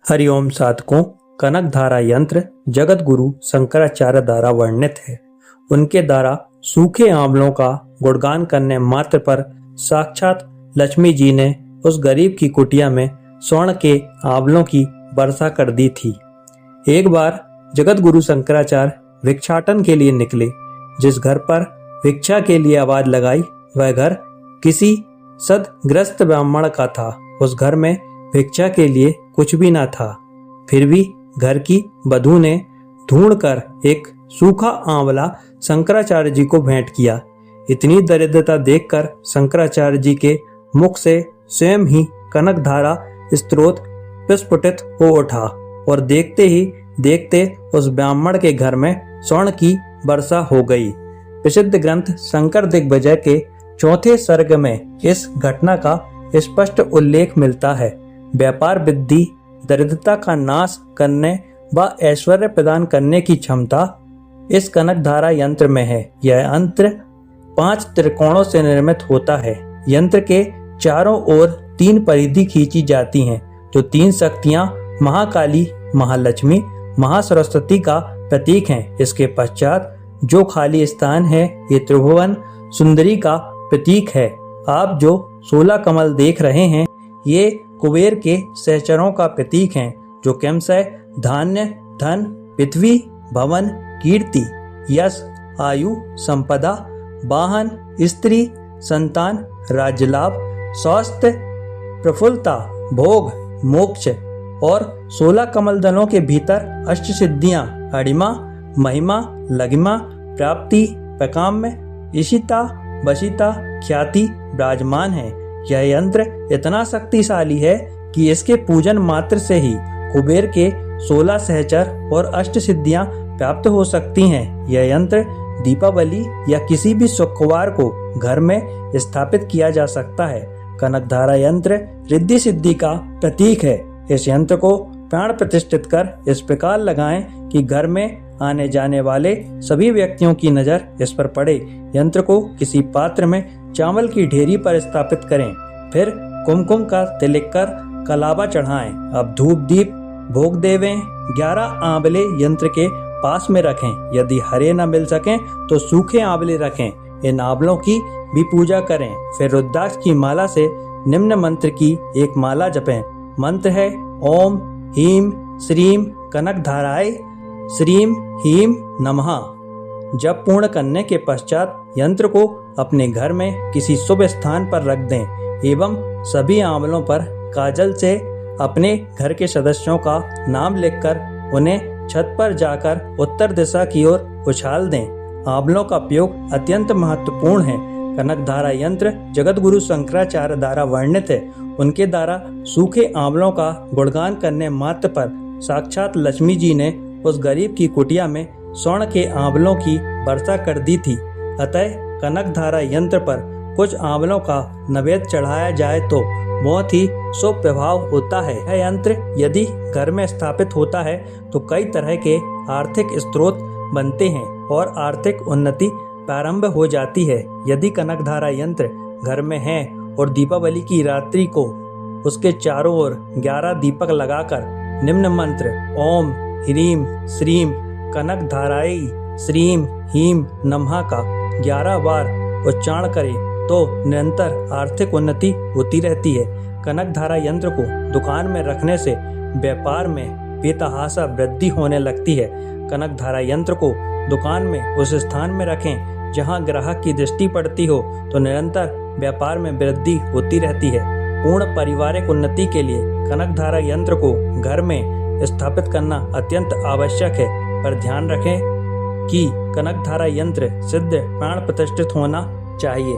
हरिओम साधकों, कनक धारा यंत्र जगत गुरु शंकराचार्य द्वारा वर्णित है। उनके द्वारा सूखे आंवलों का गुणगान करने मात्र पर साक्षात लक्ष्मी जी ने उस गरीब की कुटिया में स्वर्ण के आंवलों की वर्षा कर दी थी। एक बार जगत गुरु शंकराचार्य भिक्षाटन के लिए निकले। जिस घर पर भिक्षा के लिए आवाज लगाई वह घर किसी सदग्रस्त ब्राह्मण का था। उस घर में भिक्षा के लिए कुछ भी न था। फिर भी घर की बधू ने ढूंढकर एक सूखा आंवला शंकराचार्य जी को भेंट किया। इतनी दरिद्रता देखकर शंकराचार्य जी के मुख से स्वयं ही कनक धारा स्रोत प्रस्फुटित हो उठा और देखते ही देखते उस ब्राह्मण के घर में स्वर्ण की वर्षा हो गई। प्रसिद्ध ग्रंथ शंकर दिग्विजय के चौथे सर्ग में इस घटना का स्पष्ट उल्लेख मिलता है। व्यापार वृद्धि, दरिद्रता का नाश करने व ऐश्वर्य प्रदान करने की क्षमता इस कनक धारा यंत्र में है। यह यंत्र 5 त्रिकोणों से निर्मित होता है। यंत्र के चारों ओर 3 परिधि खींची जाती हैं, जो 3 शक्तियां महाकाली, महालक्ष्मी, महासरस्वती का प्रतीक हैं। इसके पश्चात जो खाली स्थान है ये त्रिभुवन सुंदरी का प्रतीक है। आप जो 16 कमल देख रहे हैं ये कुबेर के सहचरों का प्रतीक हैं, जो क्रमशः धान्य, धन, पृथ्वी, भवन, कीर्ति, यश, आयु, संपदा, वाहन, स्त्री, संतान, राज्य लाभ, स्वास्थ्य, प्रफुल्लता, भोग, मोक्ष और 16 कमल दलों के भीतर अष्ट सिद्धियां अणिमा, महिमा, लघिमा, प्राप्ति, प्रकाम्य, इशिता, वशिता, ख्याति विराजमान है। यह यंत्र इतना शक्तिशाली है कि इसके पूजन मात्र से ही कुबेर के 16 सहचर और अष्ट सिद्धियां प्राप्त हो सकती हैं। यह यंत्र दीपावली या किसी भी शुक्रवार को घर में स्थापित किया जा सकता है। कनक धारा यंत्र रिद्धि सिद्धि का प्रतीक है। इस यंत्र को प्राण प्रतिष्ठित कर इस प्रकार लगाएं कि घर में आने जाने वाले सभी व्यक्तियों की नजर इस पर पड़े। यंत्र को किसी पात्र में चावल की ढेरी पर स्थापित करें, फिर कुमकुम का तिलक कर कलावा चढ़ाएं। अब धूप दीप भोग देवें। 11 आंवले यंत्र के पास में रखें। यदि हरे न मिल सकें तो सूखे आंवले रखें। इन आंवलों की भी पूजा करें। फिर रुद्राक्ष की माला से निम्न मंत्र की एक माला जपें। मंत्र है ओम ह्रीं श्रीं कनक धाराय श्रीं ह्रीं नमः। जब पूर्ण करने के पश्चात यंत्र को अपने घर में किसी शुभ स्थान पर रख दें एवं सभी आंवलों पर काजल से अपने घर के सदस्यों का नाम लिखकर उन्हें छत पर जाकर उत्तर दिशा की ओर उछाल दें। आंवलों का प्रयोग अत्यंत महत्वपूर्ण है। कनक धारा यंत्र जगत गुरु शंकराचार्य द्वारा वर्णित है। उनके द्वारा सूखे आंवलों का गुणगान करने मात्र पर साक्षात लक्ष्मी जी ने उस गरीब की कुटिया में स्वर्ण के आंवलों की वर्षा कर दी थी। अतः कनक धारा यंत्र पर कुछ आंवलों का नैवेद्य चढ़ाया जाए तो बहुत ही शुभ प्रभाव होता है। यह यंत्र यदि घर में स्थापित होता है तो कई तरह के आर्थिक स्रोत बनते हैं और आर्थिक उन्नति प्रारंभ हो जाती है। यदि कनक धारा यंत्र घर में है और दीपावली की रात्रि को उसके चारों ओर 11 दीपक लगाकर निम्न मंत्र ओम ह्रीं श्रीं कनक धाराय श्रीं ह्रीं नमः का 11 बार उच्चारण करें तो निरंतर आर्थिक उन्नति होती रहती है। कनक धारा यंत्र को दुकान में रखने से व्यापार में बेतहाशा वृद्धि होने लगती है। कनक धारा यंत्र को दुकान में उस स्थान में रखें जहां ग्राहक की दृष्टि पड़ती हो तो निरंतर व्यापार में वृद्धि होती रहती है। पूर्ण पारिवारिक उन्नति के लिए कनक धारा यंत्र को घर में स्थापित करना अत्यंत आवश्यक है, पर ध्यान रखें कि कनक धारा यंत्र सिद्ध प्राण प्रतिष्ठित होना चाहिए।